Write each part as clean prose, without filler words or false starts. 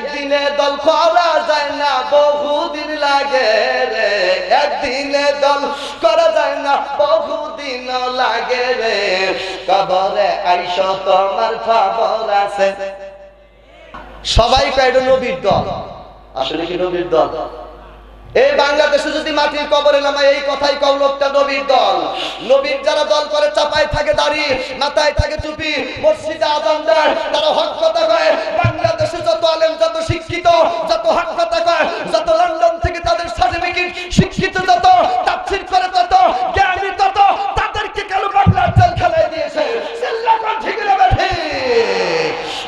একদিনে দল করা যায় না, বহুদিন লাগে রে। একদিনে দল করা যায় না, বহুদিন লাগে রে। কবরে আইসো তোমার খবর আছে। সবাই কয় নবীর দল, আসলে কি নবীর দল? এই বাংলাদেশে যদি মাটির কবরে নামায় এই কথাই কও লোকটা নবীর দল। নবীর যারা দল করে চাপায় থাকে দাড়ি, মাথায় থাকে টুপি, মসজিদে আযান দেয়, তারা হক কথা কয়। বাংলাদেশে যত আলেম, যত শিক্ষিত, যত হক কথা কয়, যত লন্ডন থেকে তাদের সার্টিফিকেট, শিক্ষিত যত, তাফসীর করে তত, জ্ঞানী তত, তাদেরকে কেন বাংলার জেল খেলায় দিয়েছে? সিল্লাকন ঠিক না বেঠি?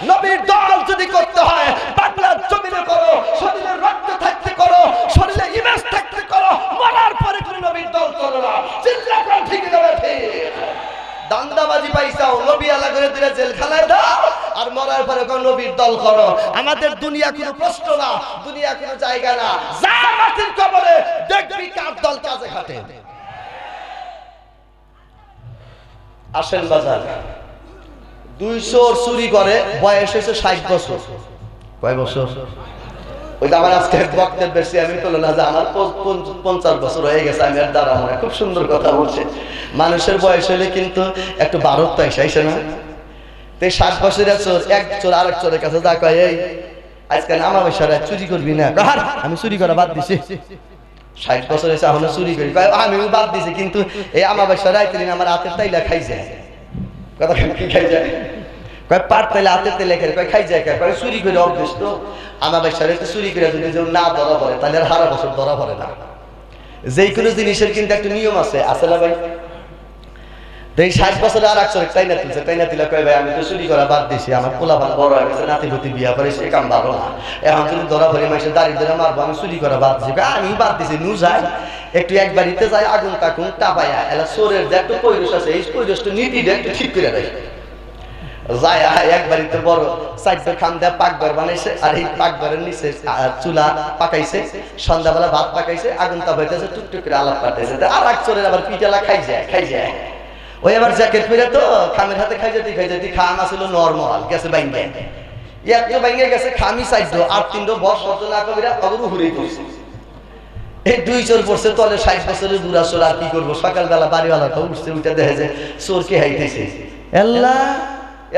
নবীর দল যদি করতে হয় বাংলার জমিনে করো, শরীরে রক্ত থাকতে করো, শরীরে ইমেজ থাকতে করো, মরার পরে কোনো নবীর দল করো না। চিল্লাকন ঠিক না বেঠি? দান্দাবাজি পাইছাও, নবী আলা করে দিলে জেলখানায় দাও, আর মরার পরে কোন নবীর দল করো। আমাদের দুনিয়া কোনো প্রশ্ন না, দুনিয়া কোনো জায়গা না। যা মাটির কবরে দেখবি কার দল কাজে খাটে। আসেন বাজার, 200 চুরি করে, বয়স হয়েছে 60 বছর। কয় বছর? ওই যে আমার আজকে বক্তব্য বেশি আমি বললাম না যে আমার 50 বছর হয়ে গেছে, আমি আর দাঁড়াবো না। খুব সুন্দর কথা বলছে। মানুষের বয়স হলে কিন্তু একটু বারত্ব এসে না। তো 60 বছরের চোর এক চোর আরেক চোরের কাছে যা কয়, এই আজকে আমাবস্যায় চুরি করবি না? আমি চুরি করা বাদ দিছি। 60 বছর এসে এখনো চুরি করি। আমিও বাদ দিছি, কিন্তু এই আমাবস্যার রাইতে দিন আমার হাতের তাইলা খাই যায়। কথা কি খাই যায়? কয় পাট তাইলে হাতের তেলে কয় খাই যায়। কয় চুরি করে অভ্যেস তো। আমাবস্যার তো চুরি করে যদি না ধরা পড়ে তাহলে আর সারা বছর ধরা পড়ে না। যেই কোনো জিনিসের কিন্তু একটা নিয়ম আছে, আছে না ভাই? তো এই 60 বছরে আর একশো টাইনা তুলছে। টাইনা তুলে কয়, ভাই আমি তো চুরি করা বাদ দিছি, আমার পোলাপান বড় হয়ে গেছে, নাতিপতি বিয়া করে, সে কাম ভালো না। এখন যদি ধরা পড়ে মাসে দাঁড়িয়ে ধরে মারবো, আমি চুরি করা বাদ দিছি। আমি বাদ দিছি, নু যাই একটু এক বাড়িতে যাই, আগুন টাকুন টাপাইয়া এলা চোরের যে একটা পরিবেশ আছে, এই পরিবেশটা নীতিটা একটু ঠিক করে দেয়। যায় এক বাড়িতে বড় 4 খান দেয়া পাকঘর বানাইছে, আর এই পাকঘরের নিচে চুলা পাকাইছে, সন্ধ্যাবেলা ভাত পাকাইছে, আগুন তাপাইতেছে, টুকটুক করে আলাপ পাঠাইছে। আর এক চোরের আবার পিঠালা খাই যায়। ওই আবার জ্যাকেট পরে তো খামের হাতে খাই যেতে খাম আসল নরমাল গেছে বাইঙ্গে, এত বাইঙ্গে গেছে খামি চাইতো, আর 3 বস সচনা কবিরা অগরু ঘুরে পড়ছে। এই 2 চোর পড়ছে তলে, 60 বছরের বুড়া চোর। আর কি করবো? সকালবেলা বাড়িওয়ালা তো উঠছে, উঠে দেখে যে চোরকে হাইতেছে। আল্লাহ,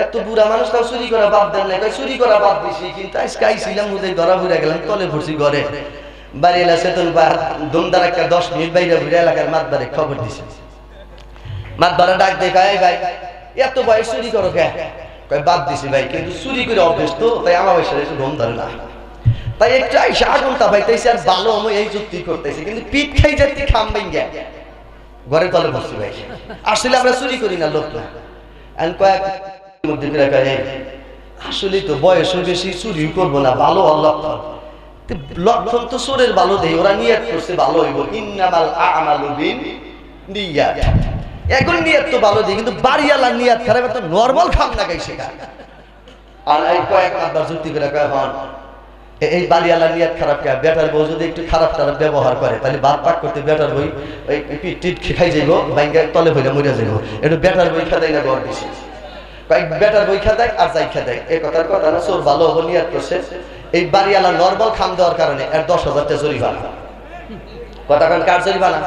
এত বুড়া মানুষ তাও চুরি করা বাদ দেন না। চুরি করা বাদ দিছি, কিন্তু আজকে আইছিলাম ওদের ধরা ঘুরে গেলাম, তলে পড়ছি ঘরে। বাড়ি এলা চেতন দুমদার একটা 10 মিনিট বাইরে ঘুরে এলাকার মাতবারে খবর দিছে। মাতবারে ডাক দেখা, এই ভাই এত বয়স চুরি করো কে? কয় বাদ দিছি ভাই, কিন্তু চুরি করে অভ্যেস তো, তাই আমার বয়সে একটু ঘুম ধরে না। তাই একটু আইসা আগুন তাপাইতেছি, আর ভালো আমি এই যুক্তি করতেছি, কিন্তু পিঠ খাই যাচ্ছি খাম ভাঙ্গে ঘরের তলে বসছি। ভাই আসলে আমরা চুরি করি না, লোক না। কয়েক আসলে তো বয়স বেশি, চুরি করবো না, ভালো লক্ষণ। লক্ষণ তো চোরের ভালো দেয়, ওরা নিয়ত করছে ভালো হইব। ইন্নামাল আমালু বিন্নিয়াত। এখন নিয়ত তো ভালো দেয়, কিন্তু বাড়িওয়ালা নিয়ত খারাপ, তো নরমাল খাম না গাইছে। আর এই কয়েক মাত্র যুক্তি করে কয়, হন এই বাড়িওয়ালা নিয়ত খারাপ কে? বেটার বউ যদি একটু খারাপ টারাপ ব্যবহার করে, তাহলে ভাত পাক করতে বেটার বই ওই পিঠ টিট খাই যাইব, বাইঙ্গা তলে ভইরা মরে যাইব। একটু বেটার বই খাদাই না ঘর দিছি, বেটার বই খাদাই আর যাই খাদাই। এই কথার কথা না, চোর ভালো হবো নিয়ত করছে। এই বাড়িওয়ালা নরমাল খাম দেওয়ার কারণে এর 10,000 টাকা জরিমানা। কথা কান কার জরিমানা?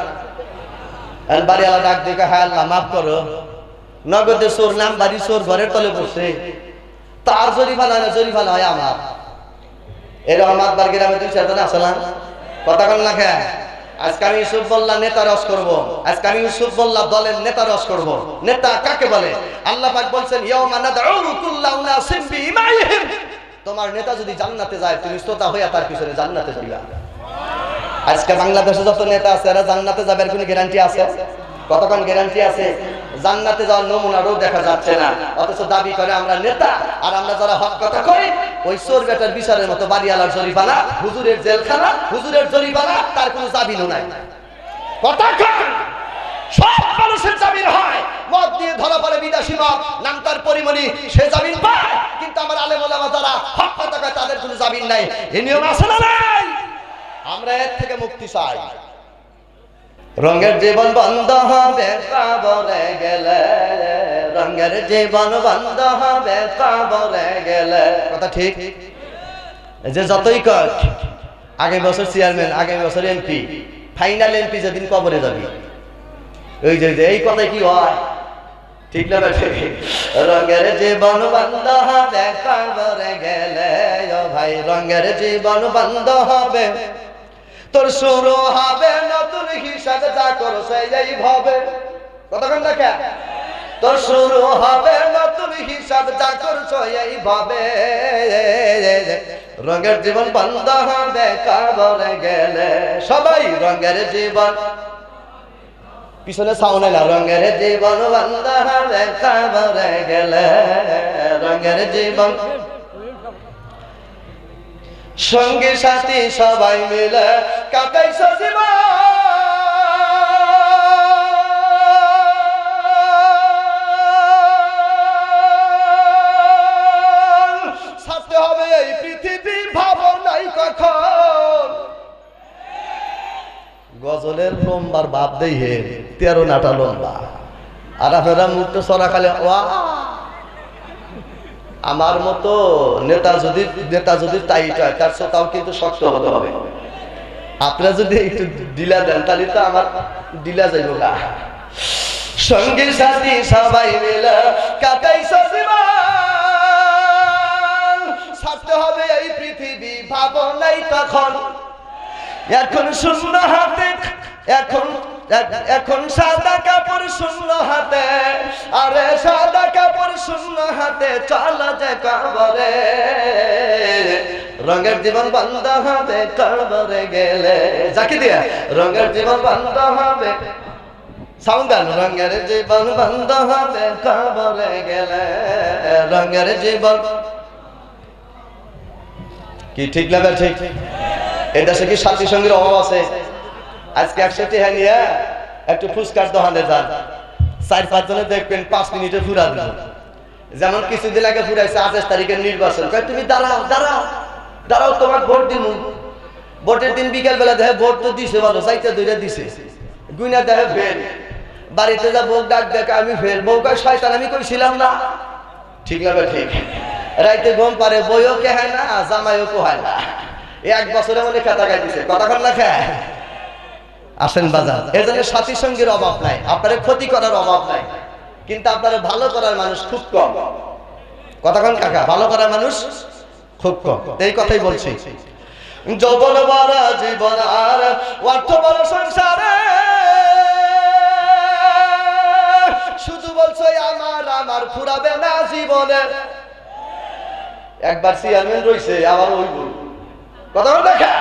বাড়িওয়ালা ডাক দেখে, হ্যাঁ আল্লাহ মাফ করো, নগদে চোর নাম বাড়ি চোর ঘরের তলে পড়ছে, তার জরিমানা না, জরিমানা হয় আমার। এরকম মাতবার গ্রামে 2-4 জন আছে না? কথা কন না খা। আজকে আমি ইউসুফ বললাম নেতা রস করবো, আজকে আমি ইউসুফ বললাম দলের নেতা রস করবো। নেতা কাকে বলে? আল্লাহ পাক বলছেন, ইয়াউমা নাদউ কুল্লা উনাসিম বিইমাইহিম। তোমার নেতা যদি জান্নাতে যায়, তুমি শ্রোতা হইয়া তার পিছনে জান্নাতে যাইবা। আজকে বাংলাদেশে যত নেতা আছে, এরা জান্নাতে যাবার কোনো গ্যারান্টি আছে? কতক্ষণ গ্যারান্টি আছে? জান্নাতে যাওয়ার নমুনারও দেখা যাচ্ছে না, অথচ দাবি করে আমরা নেতা। আর আমরা যারা হক কথা কই, ওই চোর বেটার বিচারের মতো বাড়িওয়ালার জরিমানা, হুজুরের জেলখানা, হুজুরের জরিমানা, তার কোনো জামিনও নাই। কতক্ষণ সব মানুষের জামিন হয়, মদ দিয়ে ধরা পড়ে বিদেশি মদ, নাম তার পরিমণি, সে জামিন পায়, কিন্তু আমার আলেম ওলামা যারা হক কথা কয় তাদের কোনো জামিন নাই। এই নিয়ম আছে না নাই? আমরা এর থেকে মুক্তি চাই। রঙের জীবন বন্ধ হবে কবরে গেলে, রঙের জীবন বন্ধ হবে কবরে গেলে। কথা ঠিক? যে যতই কর আগামী বছর চেয়ারম্যান, আগামী বছর এমপি, ফাইনাল এমপি যেদিন কবরে যাবি, ওই যে এই কথাই কি হয়, ঠিক না বেঠে? রঙের জীবন বন্ধ হবে কবরে গেলে, ও ভাই রঙের জীবন বন্ধ হবে, তোর শুরু হবে নতুন হিসাব, যা করছে এইভাবে। কতক্ষণ দেখে তোর শুরু হবে নতুন হিসাব, যা করছো এইভাবে। রঙের জীবন বন্ধ হবে কবরে গেলে, সবাই রঙের জীবন, পিছনে সাউন্ড না, রঙের জীবন বন্ধ হবে কবরে গেলে, রঙের জীবন। সঙ্গী সাথী সবাই মিলে কাটাইছো জীবন, ছাড়তে হবে এই পৃথিবী, ভাবো নাই কখন। গজলের লম্বার বাপ দেই হে 13 নাটা লম্বা, আর আপনারা মুক্ত সরা খালে ওয়া। আমার মতো নেতা যদি টাইট হয়, তার শ্রোতাও কিন্তু শক্ত হতে হবে। আপনারা যদি একটু ডিলা দেন তাহলে তো আমার ডিলা যাইব না। সঙ্গী সাথী সবাই মিলে কাটাইছো জীবন, ছাড়তে হবে এই পৃথিবী, ভাবো নাই তখন। এখন শূন্য হাতে, এখন সাদা কাপড় শূন্য হাতে, আরে সাদা কাপড় শূন্য হাতে, চল যে কবরে। রঙের জীবন বন্ধ হবে কবরে গেলে, যাকে দিয়া রঙের জীবন বন্ধ হবে, সাউন্ড দেন। রঙের জীবন বন্ধ হবে কবরে গেলে, রঙের জীবন। কি ঠিক লাগে? ঠিক। এটা সে কি সাথী সঙ্গীর অভাব আছে? আজকে 100 টাকা নিয়ে একটু ফুচকার দোকানে যান, 4-5 জনে দেখবেন 5 মিনিটে ফুরা দিল। যেমন কিছুদিন আগে ফুরাইছে 28 তারিখের নির্বাচন, তুমি দাঁড়াও দাঁড়াও দাঁড়াও, তোমার ভোট দিন। ভোটের দিন বিকেল বেলা দেখে ভোট তো দিছে, ভালো 4টা 2টা দিছে, গুইনা দেখে ফেল। বাড়িতে যা বউ ডাক দেখে আমি ফেল, বউ কয় শয়তান আমি কইছিলাম না। ঠিক লাগে? ঠিক। রাইতে ঘুম পারে, বইও কে হয় না, জামাইও কো হয় না, 1 বছরে মনে খেতা গাই দিছে। কতক্ষণ না খায় আসেন বাজার। এর জন্য সাথী সঙ্গীর অভাব নাই, আপনার ক্ষতি করার অভাব নাই, কিন্তু আপনার ভালো করার মানুষ খুব কম। কতক্ষণ কাকা? ভালো করার মানুষ খুব কম। এই কথাই বলছি। যৌবন বড় জীবন আর অর্থ বড় সংসারে, শুধু বলছো আমার আমার ফুরাবে না জীবনে। একবার চেয়ারম্যান রইছে, আবার ওইব। কতক্ষণ দেখা?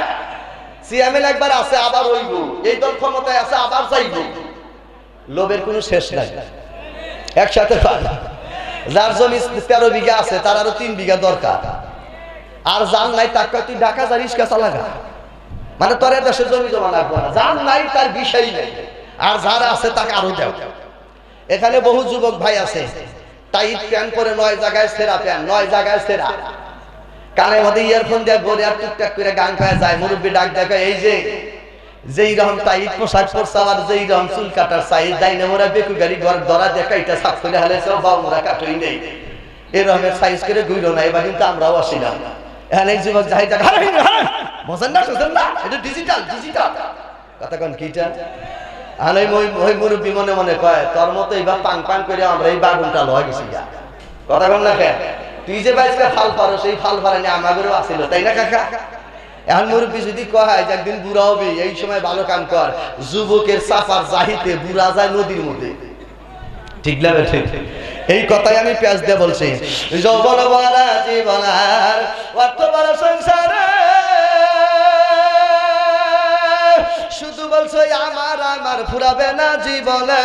চেয়ারম্যান একবার আছে, আবার ওইব। এই দল ক্ষমতায় আছে, আবার যাইব। লোভের কোনো শেষ নাই, একসাথে যার জমি 13 বিঘা আছে তার আরো 3 বিঘা দরকার, আর যার নাই তার তুই ঢাকা যা রিস্কা চালাগা, মানে তোর দেশে জমি জমা লাগবে না। যার নাই তার বিষয় নেই, আর যারা আছে তাকে আরো দেও। এখানে বহু যুবক ভাই আছে, টাইট প্যান্ট পরে 9 জায়গায় সেরা প্যান্ট, 9 জায়গায় সেরা, কানের মধ্যে ইয়ারফোন দিয়ে ঘরে আর টুকটাক করে গান খাওয়া যায়। মুরব্বী ডাক দেখা, এই যে যেই রকম টাইট পোশাক পরছে, আর যেই রকম চুল কাটার সাইজ দাইনে মোরা বেকু গাড়ি ঘর ধরা দেখা, এটা সাফ করে হালেছে, বাউ মোরা কাটই নেই, এরকমের সাইজ করে ঘুরো না। এবার কিন্তু আমরাও আসিলাম। এখানে যুবক যাই দেখা, বোঝেন না বুঝেন না, এটা ডিজিটাল ডিজিটাল কথা কন কিটা। আর ওই মুরব্বী মনে মনে কয়, তোর মতো এইবার পাং পাং করে আমরা এই বাগুনটা লয় গেছি। কথা কন না কে? তুই যে বাইসকে ফাল পারো, সেই ফাল পারেনি আমাদেরও আসিল, তাই না কাকা? এখন মুরব্বী যদি কয় যে একদিন বুড়া হবে, এই সময় ভালো কাম কর, যুবকের সাফার জাহিতে বুড়া যায় নদীর মধ্যে। ঠিক লাগে? ঠিক। এই কথাই আমি পেঁয়াজ দিয়ে বলছি। যৌবন বড় জীবন আর অর্থ বড় সংসারে, শুধু বলছো আমার আমার ফুরাবে না জীবনে।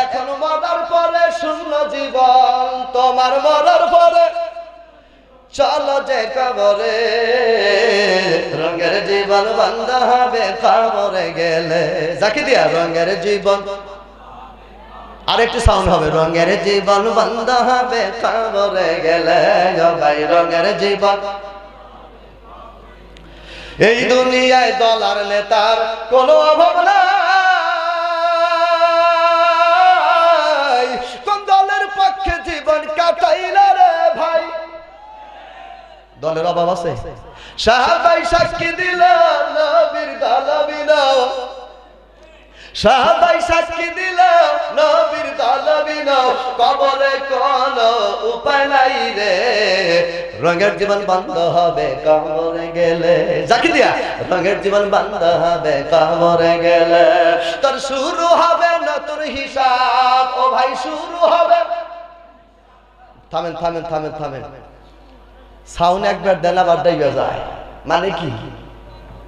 এখন মরার পরে শূন্য জীবন, তোমার মরার পরে চলো যে কবরে। রঙের জীবন বন্ধ হবে কবরে গেলে, যাকে দিয়া রঙের জীবন। আর একটু সাউন্ড হবে, রঙের জীবন বন্ধ হবে কবরে গেলে, ভাই রঙের জীবন। এই দুনিয়ায় দলার নেতার কোনো অভাব নাই, কোন দলের পক্ষে জীবন কাটাইল রে ভাই। দলের অভাব আছে? সাহাবাই সাক্ষী দিল নবীর দালাবি না, সাহাবাই সাক্ষী দিল নবীর দালাবি না, কবরে কোন উপায় নাই রে, রঙের জীবন বন্ধ হবে কবরে গেলে। জাকি দিয়া রঙের জীবন বন্ধ হবে কবরে গেলে, তোর শুরু হবে নতুন হিসাব, ও ভাই শুরু হবে। থামেন থামেন থামেন থামেন, সাউন্ড একবার দেন আবার ডাইবা যায়, মানে কি?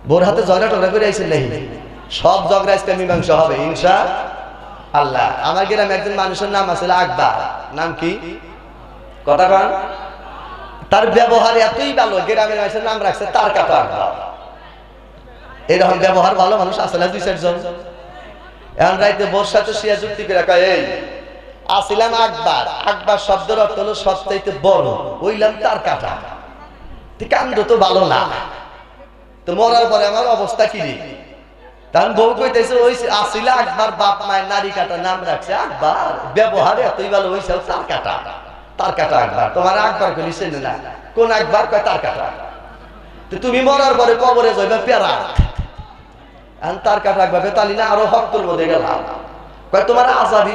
বোর হাতে ঝগড়া টগড়া করে আইছেন নাকি? সব ঝগড়া আজকে মীমাংসা হবে ইনশাআল্লাহ। আমার গ্রামে একজন মানুষের নাম আছে আকবর, নাম কি? কথা কন। তার ব্যবহার এতই ভালো, গ্রামের মানুষের নাম রাখছে তার কাটা আকবর। এরকম ব্যবহার ভালো মানুষ আছে না দুই চারজন? এখন রাইতে বোর সাথে শিয়া যুক্তি করে কয়, এই আসিলাম আকবর, আকবর শব্দের অর্থ হলো সবচাইতে বড়, ওইলাম তার কাটা। কাণ্ড তো ভালো না, তো মরার পরে আমার অবস্থা কি রে? তখন বউ কইতেছে ওই আসিলা আকবর, বাপ মায়ের নারী কাটা নাম রাখছে আকবর, ব্যবহার এতই ভালো হয়েছে তার কাটা, তার কাটা আকবর। তোমার আকবর কইলি চেনে না, কোন আকবর? কয় তার কাটা। তো তুমি মরার পরে কবরে যাইবা পেরা, তার কাটা আকবর তালি না আরো হক তুলবো দেখে লাভ। কয় তোমার আজাদি